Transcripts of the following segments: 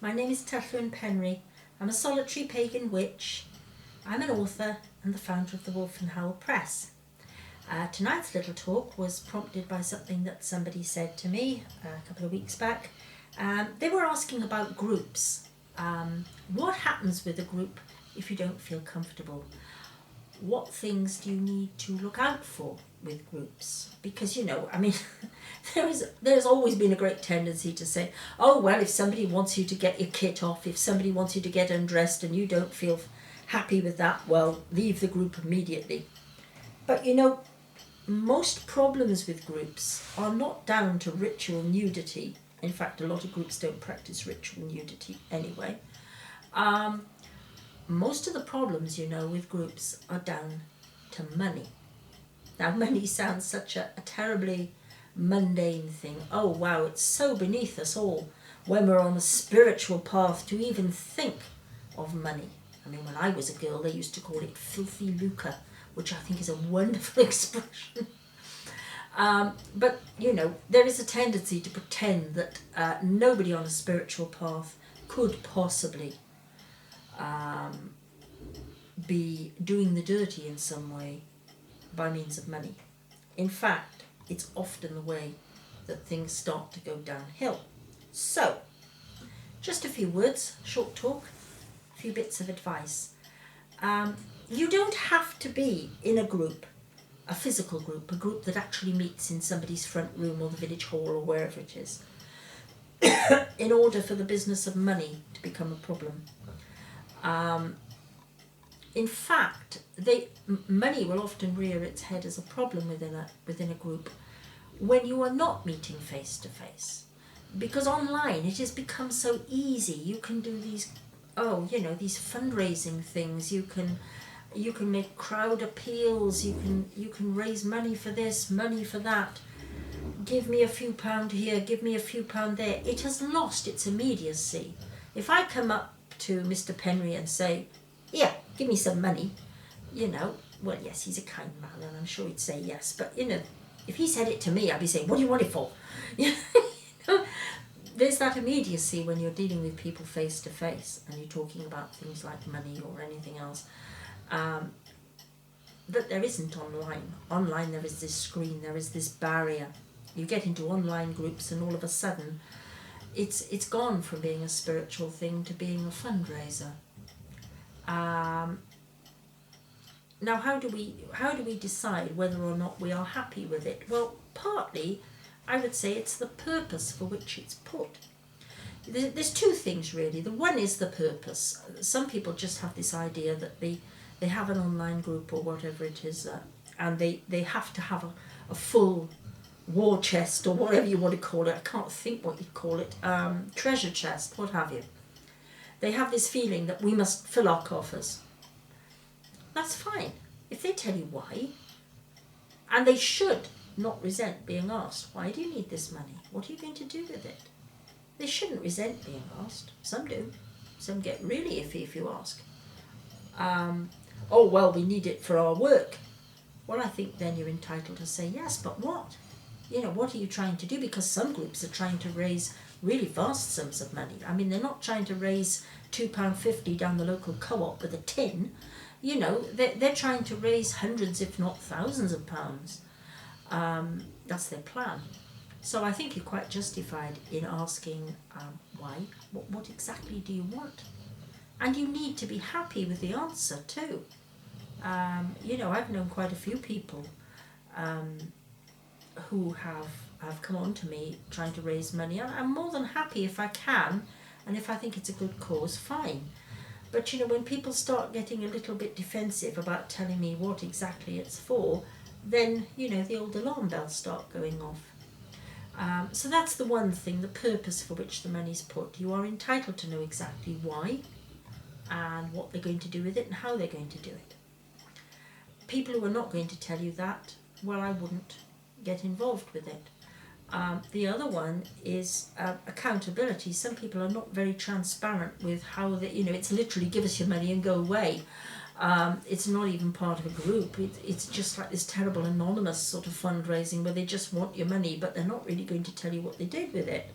My name is Tylluan. I'm a solitary pagan witch. I'm an author and the founder of the Wolf and Howl Press. Tonight's little talk was prompted by something that somebody said to me a couple of weeks back. They were asking about groups. What happens with a group if you don't feel comfortable? What things do you need to look out for with groups? Because, there's always been a great tendency to say, oh, well, if somebody wants you to get your kit off, if somebody wants you to get undressed and you don't feel happy with that, well, leave the group immediately. But, most problems with groups are not down to ritual nudity. In fact, a lot of groups don't practice ritual nudity anyway. Most of the problems, with groups are down to money. Now, money sounds such a terribly mundane thing. Oh, wow, it's so beneath us all when we're on a spiritual path to even think of money. I mean, when I was a girl, they used to call it filthy lucre, which I think is a wonderful expression. But, there is a tendency to pretend that nobody on a spiritual path could possibly be doing the dirty in some way by means of money. In fact, it's often the way that things start to go downhill. So, just a few words, short talk, a few bits of advice. You don't have to be in a group, a physical group, a group that actually meets in somebody's front room or the village hall or wherever it is, in order for the business of money to become a problem. In fact, money will often rear its head as a problem within a group when you are not meeting face to face, because online it has become so easy. You can do these fundraising things. You can make crowd appeals. You can raise money for this, money for that. Give me a few £, here, give me a few £, there. It has lost its immediacy. If I come up to Mr. Penry and say, yeah, give me some money, well, yes, he's a kind man and I'm sure he'd say yes, but if he said it to me, I'd be saying, what do you want it for? There's that immediacy when you're dealing with people face to face and you're talking about things like money or anything else, that there isn't online. Online there is this screen, there is this barrier. You get into online groups and all of a sudden it's gone from being a spiritual thing to being a fundraiser. Now, how do we decide whether or not we are happy with it? Well, partly, I would say it's the purpose for which it's put. There's two things really. The one is the purpose. Some people just have this idea that they have an online group or whatever it is, and they have to have a full war chest or whatever you want to call it. I can't think what you'd call it. Treasure chest, what have you. They have this feeling that we must fill our coffers. That's fine, if they tell you why. And they should not resent being asked, why do you need this money? What are you going to do with it? They shouldn't resent being asked. Some do. Some get really iffy if you ask. Oh, well, we need it for our work. Well, I think then you're entitled to say yes, but what? What are you trying to do? Because some groups are trying to raise really vast sums of money. I mean, they're not trying to raise £2.50 down the local co-op with a tin. They're trying to raise hundreds, if not thousands of pounds. That's their plan. So I think you're quite justified in asking why. What exactly do you want? And you need to be happy with the answer too. I've known quite a few people who have come on to me trying to raise money. I'm more than happy if I can, and if I think it's a good cause, fine. But when people start getting a little bit defensive about telling me what exactly it's for, then the old alarm bells start going off. So that's the one thing, the purpose for which the money's put. You are entitled to know exactly why and what they're going to do with it and how they're going to do it. People who are not going to tell you that, well, I wouldn't get involved with it. The other one is accountability. Some people are not very transparent with how they, it's literally give us your money and go away. It's not even part of a group. It's just like this terrible anonymous sort of fundraising where they just want your money, but they're not really going to tell you what they did with it.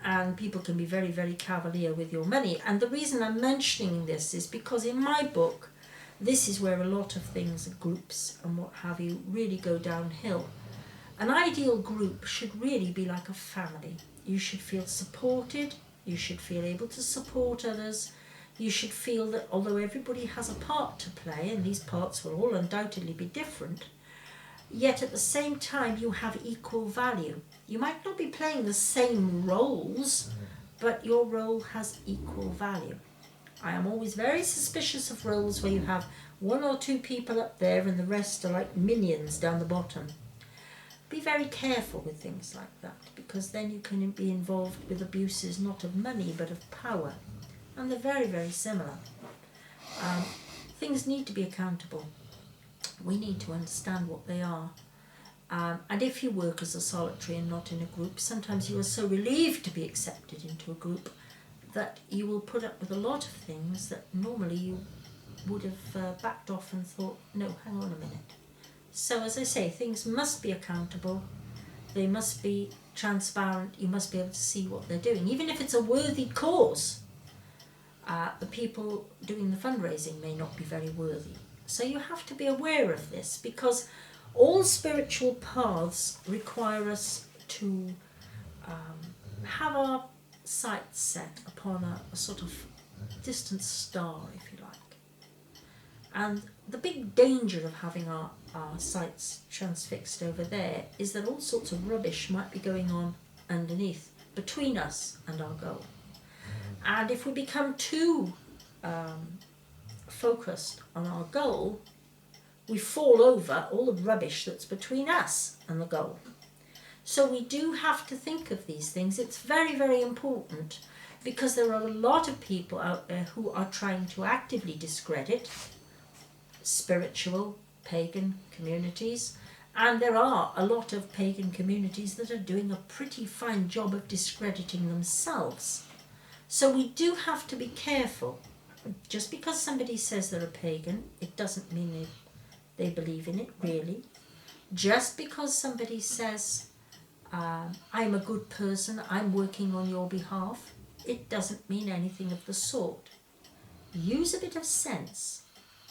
and people can be very, very cavalier with your money. And the reason I'm mentioning this is because in my book, this is where a lot of things, groups and what have you, really go downhill. An ideal group should really be like a family. You should feel supported, you should feel able to support others, you should feel that although everybody has a part to play, and these parts will all undoubtedly be different, yet at the same time you have equal value. You might not be playing the same roles, but your role has equal value. I am always very suspicious of roles where you have one or two people up there and the rest are like minions down the bottom. Be very careful with things like that, because then you can be involved with abuses not of money but of power, and they're very, very similar. Things need to be accountable. We need to understand what they are. And if you work as a solitary and not in a group, sometimes you are so relieved to be accepted into a group that you will put up with a lot of things that normally you would have backed off and thought, no, hang on a minute. So as I say, things must be accountable, they must be transparent, you must be able to see what they're doing. Even if it's a worthy cause, the people doing the fundraising may not be very worthy. So you have to be aware of this, because all spiritual paths require us to have our sights set upon a sort of distant star, if you like. And the big danger of having our sights transfixed over there is that all sorts of rubbish might be going on underneath, between us and our goal. And if we become too focused on our goal, we fall over all the rubbish that's between us and the goal. So we do have to think of these things. It's very, very important, because there are a lot of people out there who are trying to actively discredit spiritual, pagan communities, and there are a lot of pagan communities that are doing a pretty fine job of discrediting themselves. So we do have to be careful. Just because somebody says they're a pagan, it doesn't mean they believe in it, really. Just because somebody says, I'm a good person, I'm working on your behalf, it doesn't mean anything of the sort. Use a bit of sense.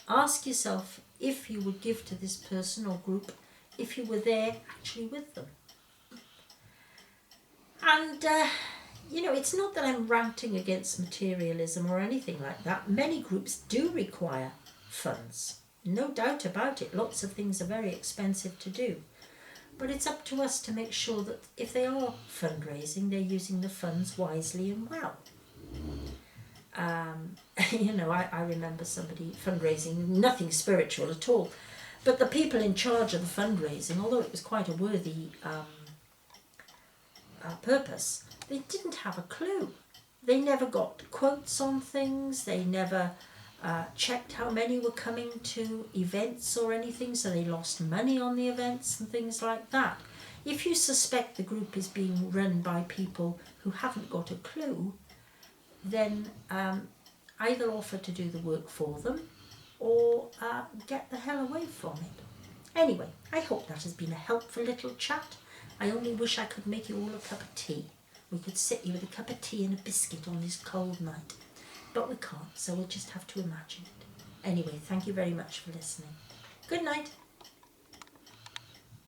Ask yourself if you would give to this person or group if you were there actually with them. And, it's not that I'm ranting against materialism or anything like that. Many groups do require funds. No doubt about it. Lots of things are very expensive to do. But it's up to us to make sure that if they are fundraising, they're using the funds wisely and well. I remember somebody fundraising, nothing spiritual at all, but the people in charge of the fundraising, although it was quite a worthy purpose, they didn't have a clue. They never got quotes on things, they never checked how many were coming to events or anything, so they lost money on the events and things like that. If you suspect the group is being run by people who haven't got a clue, then either offer to do the work for them or get the hell away from it. Anyway, I hope that has been a helpful little chat. I only wish I could make you all a cup of tea. We could sit you with a cup of tea and a biscuit on this cold night. But we can't, so we'll just have to imagine it. Anyway, thank you very much for listening. Good night.